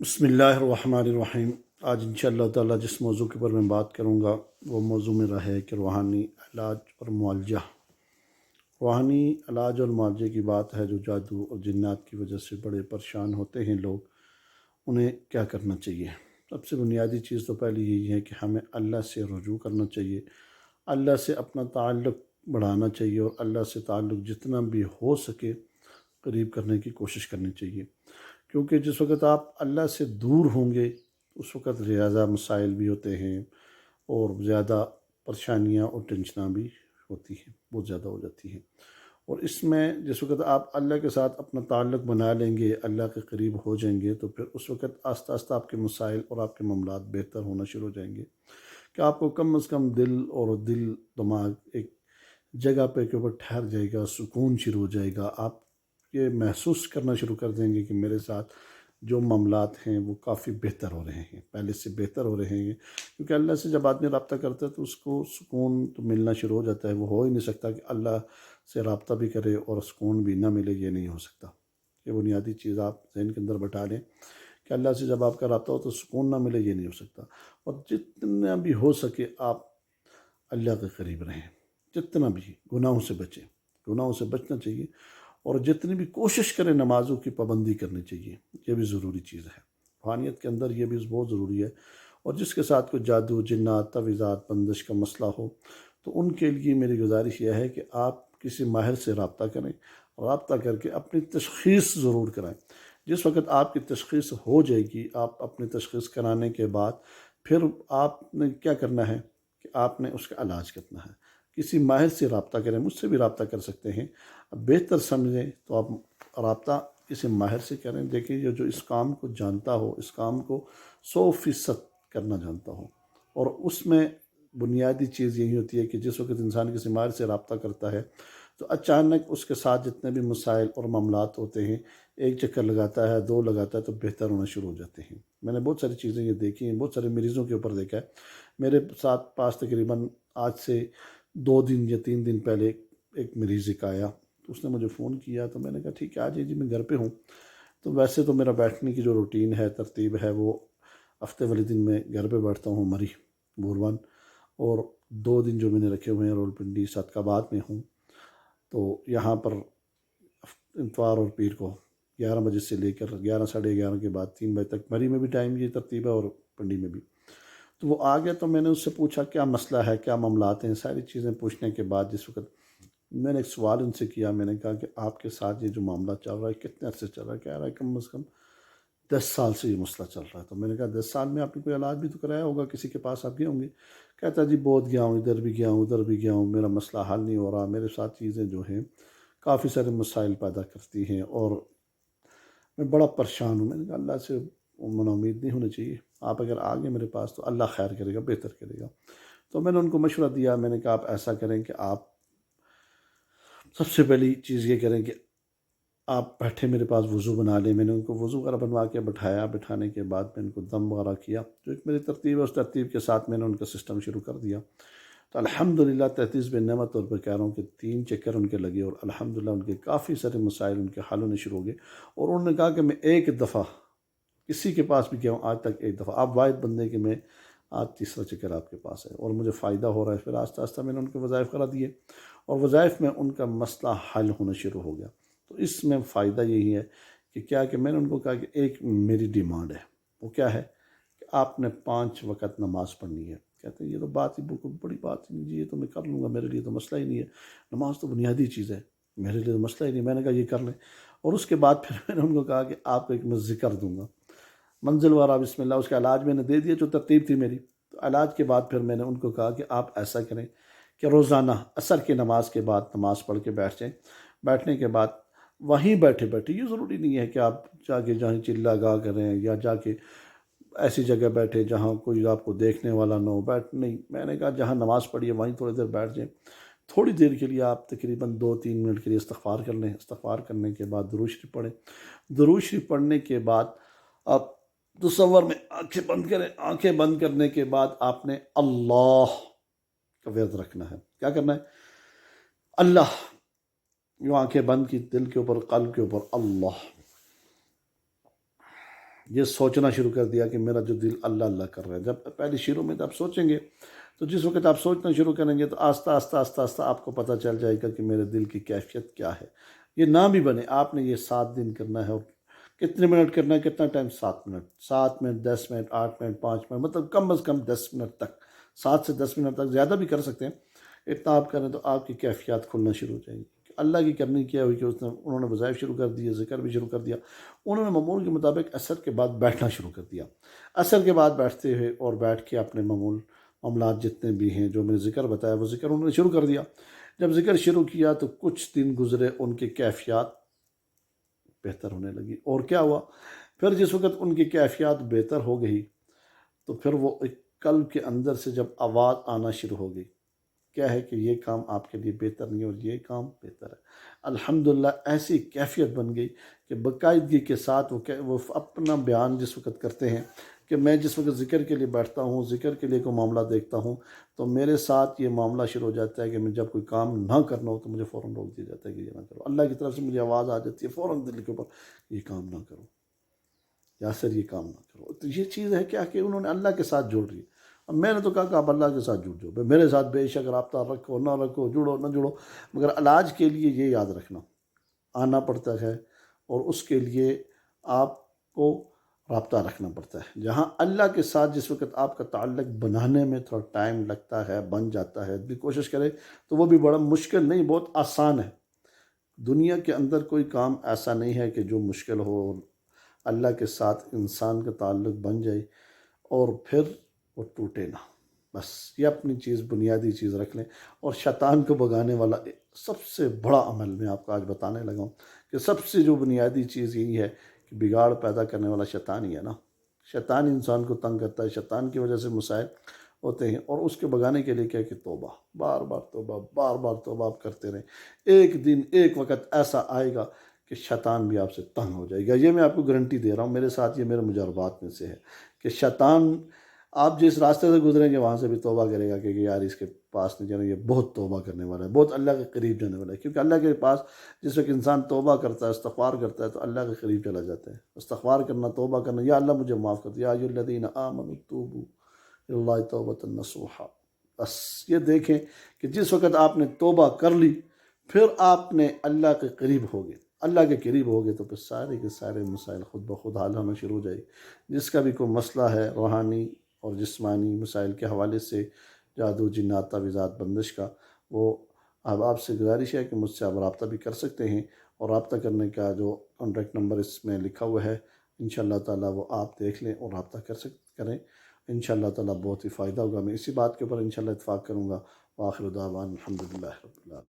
بسم اللہ الرحمن الرحیم۔ آج انشاءاللہ تعالیٰ جس موضوع کے اوپر میں بات کروں گا وہ موضوع میرا ہے کہ روحانی علاج اور معالجہ۔ روحانی علاج اور معالجے کی بات ہے جو جادو اور جنات کی وجہ سے بڑے پریشان ہوتے ہیں لوگ، انہیں کیا کرنا چاہیے؟ سب سے بنیادی چیز تو پہلی یہی ہے کہ ہمیں اللہ سے رجوع کرنا چاہیے، اللہ سے اپنا تعلق بڑھانا چاہیے اور اللہ سے تعلق جتنا بھی ہو سکے قریب کرنے کی کوشش کرنی چاہیے، کیونکہ جس وقت آپ اللہ سے دور ہوں گے اس وقت زیادہ مسائل بھی ہوتے ہیں اور زیادہ پریشانیاں اور ٹینشناں بھی ہوتی ہیں، بہت زیادہ ہو جاتی ہیں۔ اور اس میں جس وقت آپ اللہ کے ساتھ اپنا تعلق بنا لیں گے، اللہ کے قریب ہو جائیں گے، تو پھر اس وقت آہستہ آہستہ آپ کے مسائل اور آپ کے معاملات بہتر ہونا شروع ہو جائیں گے، کہ آپ کو کم از کم دل دماغ ایک جگہ پہ کے اوپر ٹھہر جائے گا، سکون شروع ہو جائے گا۔ آپ یہ محسوس کرنا شروع کر دیں گے کہ میرے ساتھ جو معاملات ہیں وہ کافی بہتر ہو رہے ہیں، پہلے سے بہتر ہو رہے ہیں، کیونکہ اللہ سے جب آدمی رابطہ کرتا ہے تو اس کو سکون تو ملنا شروع ہو جاتا ہے۔ وہ ہو ہی نہیں سکتا کہ اللہ سے رابطہ بھی کرے اور سکون بھی نہ ملے، یہ نہیں ہو سکتا۔ یہ بنیادی چیز آپ ذہن کے اندر بٹھا لیں کہ اللہ سے جب آپ کا رابطہ ہو تو سکون نہ ملے، یہ نہیں ہو سکتا۔ اور جتنا بھی ہو سکے آپ اللہ کے قریب رہیں، جتنا بھی گناہوں سے بچیں، گناہوں سے بچنا چاہیے، اور جتنی بھی کوشش کریں نمازوں کی پابندی کرنی چاہیے، یہ بھی ضروری چیز ہے۔ روحانیت کے اندر یہ بھی بہت ضروری ہے۔ اور جس کے ساتھ کوئی جادو، جنات، تعویذات، بندش کا مسئلہ ہو تو ان کے لیے میری گزارش یہ ہے کہ آپ کسی ماہر سے رابطہ کریں، رابطہ کر کے اپنی تشخیص ضرور کرائیں۔ جس وقت آپ کی تشخیص ہو جائے گی، آپ اپنی تشخیص کرانے کے بعد پھر آپ نے کیا کرنا ہے کہ آپ نے اس کا علاج کرنا ہے۔ کسی ماہر سے رابطہ کریں، مجھ سے بھی رابطہ کر سکتے ہیں، بہتر سمجھیں تو آپ رابطہ کسی ماہر سے کریں۔ دیکھیں یہ جو اس کام کو جانتا ہو، اس کام کو 100% کرنا جانتا ہو، اور اس میں بنیادی چیز یہی ہوتی ہے کہ جس وقت انسان کسی ماہر سے رابطہ کرتا ہے تو اچانک اس کے ساتھ جتنے بھی مسائل اور معاملات ہوتے ہیں، ایک چکر لگاتا ہے، دو لگاتا ہے تو بہتر ہونا شروع ہو جاتے ہیں۔ میں نے بہت ساری چیزیں یہ دیکھی ہیں، بہت سارے مریضوں کے اوپر دیکھا ہے۔ میرے ساتھ پاس تقریباً آج سے 2 دن یا 3 دن پہلے ایک مریض ایک آیا، تو اس نے مجھے فون کیا، تو میں نے کہا ٹھیک ہے آ جائیے جی، میں گھر پہ ہوں۔ تو ویسے تو میرا بیٹھنے کی جو روٹین ہے، ترتیب ہے، وہ ہفتے والے دن میں گھر پہ بیٹھتا ہوں مری بوربان، اور 2 دن جو میں نے رکھے ہوئے ہیں رول پنڈی صادقآباد میں ہوں۔ تو یہاں پر اتوار اور پیر کو 11 بجے سے لے کر 11 ساڑھے 11 کے بعد 3 بجے تک مری میں بھی ٹائم یہ ترتیب ہے اور پنڈی میں بھی۔ تو وہ آ گیا تو میں نے اس سے پوچھا کیا مسئلہ ہے، کیا معاملات ہیں، ساری چیزیں پوچھنے کے بعد جس وقت میں نے ایک سوال ان سے کیا، میں نے کہا کہ آپ کے ساتھ یہ جو معاملہ چل رہا ہے کتنے عرصے چل رہا ہے؟ کہہ رہا ہے کم از کم 10 سال سے یہ مسئلہ چل رہا ہے۔ تو میں نے کہا 10 سال میں آپ نے کوئی علاج بھی تو کرایا ہوگا، کسی کے پاس آپ گئے ہوں گے؟ کہتا جی بہت گیا ہوں، ادھر بھی گیا ہوں، ادھر بھی گیا ہوں، میرا مسئلہ حل نہیں ہو رہا، میرے ساتھ چیزیں جو ہیں کافی سارے مسائل پیدا کرتی ہیں اور میں بڑا پریشان ہوں۔ میں نے کہا اللہ سے من امید نہیں ہونا چاہیے، آپ اگر آگے میرے پاس تو اللہ خیر کرے گا، بہتر کرے گا۔ تو میں نے ان کو مشورہ دیا، میں نے کہا آپ ایسا کریں کہ آپ سب سے پہلی چیز یہ کریں کہ آپ بیٹھے میرے پاس وضو بنا لیں۔ میں نے ان کو وضو وغیرہ بنوا کے بٹھایا، بٹھانے کے بعد میں ان کو دم وغیرہ کیا، جو ایک میری ترتیب ہے اس ترتیب کے ساتھ میں نے ان کا سسٹم شروع کر دیا۔ تو الحمدللہ 33 بن نعمت طور پر کہہ رہا ہوں کہ 3 چکر ان کے لگے اور الحمدللہ ان کے کافی سارے مسائل ان کے حل ہونے شروع ہو گئے۔ اور انہوں نے کہا کہ میں ایک دفعہ کسی کے پاس بھی گیا ہوں آج تک، ایک دفعہ آپ واحد بندے کہ میں آج تیسرا چکر آپ کے پاس ہے اور مجھے فائدہ ہو رہا ہے۔ پھر آہستہ آہستہ میں نے ان کے وظائف کرا دیے اور وظائف میں ان کا مسئلہ حل ہونا شروع ہو گیا۔ تو اس میں فائدہ یہی ہے کہ کیا کہ میں نے ان کو کہا کہ ایک میری ڈیمانڈ ہے، وہ کیا ہے کہ آپ نے 5 وقت نماز پڑھنی ہے۔ کہتے ہیں یہ تو بات ہی بڑی بات ہی نہیں جی، یہ تو میں کر لوں گا، میرے لیے تو مسئلہ ہی نہیں ہے، نماز تو بنیادی چیز ہے، میرے لیے تو مسئلہ ہی نہیں۔ میں نے کہا یہ کر لیں، اور اس کے بعد پھر میں نے ان کو کہا کہ آپ کو ایک میں ذکر دوں گا، منزل وارا بسم اللہ، اس کا علاج میں نے دے دیا جو ترتیب تھی میری۔ تو علاج کے بعد پھر میں نے ان کو کہا کہ آپ ایسا کریں کہ روزانہ عصر کی نماز کے بعد نماز پڑھ کے بیٹھ جائیں۔ بیٹھنے کے بعد وہیں بیٹھے بیٹھے، یہ ضروری نہیں ہے کہ آپ جا کے جہاں چلا گاہ کریں یا جا کے ایسی جگہ بیٹھے جہاں کوئی آپ کو دیکھنے والا نہ ہو، نہیں، میں نے کہا جہاں نماز پڑھی ہے وہیں تھوڑی دیر بیٹھ جائیں۔ تھوڑی دیر کے لیے آپ تقریباً 2-3 منٹ کے لیے استغفار کر لیں، استغفار کرنے کے بعد درود شریف پڑھیں۔ درود شریف پڑھنے کے بعد آپ تصور میں آنکھیں بند کریں، آنکھیں بند کرنے کے بعد آپ نے اللہ کا ورد رکھنا ہے۔ کیا کرنا ہے؟ اللہ، یوں آنکھیں بند کی، دل کے اوپر، قلب کے اوپر اللہ، یہ سوچنا شروع کر دیا کہ میرا جو دل اللہ اللہ کر رہا ہے. جب پہلی شروع میں آپ سوچیں گے تو جس وقت آپ سوچنا شروع کریں گے تو آہستہ آہستہ آہستہ آہستہ آپ کو پتہ چل جائے گا کہ میرے دل کی کیفیت کیا ہے. یہ نہ بھی بنے، آپ نے یہ 7 دن کرنا ہے. اور کتنے منٹ کرنا ہے، کتنا time? 7 minute. 7 minute, 10 minute, 8 minute, 5 minute, مطلب کم از کم 10 منٹ تک، 7 سے 10 منٹ تک، زیادہ بھی کر سکتے ہیں. اتنا آپ کریں تو آپ کی کیفیات کھلنا شروع ہو جائیں گی. اللہ کی کرنی کیا ہوئی کہ انہوں نے وظائف شروع کر دیے، ذکر بھی شروع کر دیا. انہوں نے معمول کے مطابق عصر کے بعد بیٹھنا شروع کر دیا. عصر کے بعد بیٹھتے ہوئے اور بیٹھ کے اپنے معاملات جتنے بھی ہیں جو میں نے ذکر بتایا وہ ذکر انہوں نے شروع کر دیا. جب ذکر شروع کیا تو کچھ دن گزرے، ان کی کیفیات بہتر ہونے لگی. اور کیا ہوا؟ پھر جس وقت ان کی کیفیات بہتر ہو گئی تو پھر وہ ایک قلب کے اندر سے جب آواز آنا شروع ہو گئی، کیا ہے کہ یہ کام آپ کے لیے بہتر نہیں اور یہ کام بہتر ہے. الحمدللہ ایسی کیفیت بن گئی کہ باقاعدگی کے ساتھ وہ اپنا بیان جس وقت کرتے ہیں کہ میں جس وقت ذکر کے لیے بیٹھتا ہوں، ذکر کے لیے کوئی معاملہ دیکھتا ہوں تو میرے ساتھ یہ معاملہ شروع ہو جاتا ہے کہ میں جب کوئی کام نہ کرنا ہو تو مجھے فوراً روک دیا جاتا ہے کہ یہ نہ کرو. اللہ کی طرف سے مجھے آواز آ جاتی ہے فوراً دل کے اوپر، یہ کام نہ کرو یاسر، یہ کام نہ کرو. تو یہ چیز ہے کیا کہ انہوں نے اللہ کے ساتھ جوڑ لی. اب میں نے تو کہا کہ آپ اللہ کے ساتھ جڑ جاؤ، میرے ساتھ بے شک رابطہ رکھو نہ رکھو، جڑو نہ جڑو، مگر علاج کے لیے یہ یاد رکھنا آنا پڑتا ہے اور اس کے لیے آپ کو رابطہ رکھنا پڑتا ہے. جہاں اللہ کے ساتھ جس وقت آپ کا تعلق بنانے میں تھوڑا ٹائم لگتا ہے، بن جاتا ہے، بھی کوشش کرے تو وہ بھی بڑا مشکل نہیں، بہت آسان ہے. دنیا کے اندر کوئی کام ایسا نہیں ہے کہ جو مشکل ہو. اللہ کے ساتھ انسان کا تعلق بن جائے اور پھر وہ ٹوٹے نہ، بس یہ اپنی چیز بنیادی چیز رکھ لیں. اور شیطان کو بھگانے والا سب سے بڑا عمل میں آپ کو آج بتانے لگا ہوں کہ سب سے جو بنیادی چیز یہی ہے کہ بگاڑ پیدا کرنے والا شیطان ہی ہے نا. شیطان انسان کو تنگ کرتا ہے، شیطان کی وجہ سے مسائل ہوتے ہیں. اور اس کے بھگانے کے لیے کیا کہ توبہ، بار بار توبہ، بار بار توبہ آپ کرتے رہیں. ایک دن ایک وقت ایسا آئے گا کہ شیطان بھی آپ سے تنگ ہو جائے گا. یہ میں آپ کو گارنٹی دے رہا ہوں، میرے ساتھ یہ میرے مجربات میں سے ہے کہ شیطان آپ جس راستے سے گزریں گے وہاں سے بھی توبہ کرے گا کہ یار اس کے پاس نہیں جانا، یہ بہت توبہ کرنے والا ہے، بہت اللہ کے قریب جانے والا ہے. کیونکہ اللہ کے پاس جس وقت انسان توبہ کرتا ہے، استغفار کرتا ہے تو اللہ کے قریب چلا جاتا ہے. استغفار کرنا، توبہ کرنا، یا اللہ مجھے معاف کر دے، یا ایھا الذین آمنوا توبوا الی اللہ توبۃ نصوحا. بس یہ دیکھیں کہ جس وقت آپ نے توبہ کر لی پھر آپ نے اللہ کے قریب ہو گئے. اللہ کے قریب ہو گئے تو پھر سارے کے سارے مسائل خود بخود حل ہونا شروع ہو جائے. جس کا بھی کوئی مسئلہ ہے روحانی اور جسمانی مسائل کے حوالے سے، جادو، جنات، تعویذات، بندش کا، وہ اب آپ سے گزارش ہے کہ مجھ سے آپ رابطہ بھی کر سکتے ہیں. اور رابطہ کرنے کا جو کانٹیکٹ نمبر اس میں لکھا ہوا ہے انشاءاللہ تعالیٰ وہ آپ دیکھ لیں اور رابطہ کریں. انشاءاللہ تعالیٰ بہت ہی فائدہ ہوگا. میں اسی بات کے اوپر انشاءاللہ اتفاق کروں گا. وآخر دعوانا الحمدللہ رب العالمین.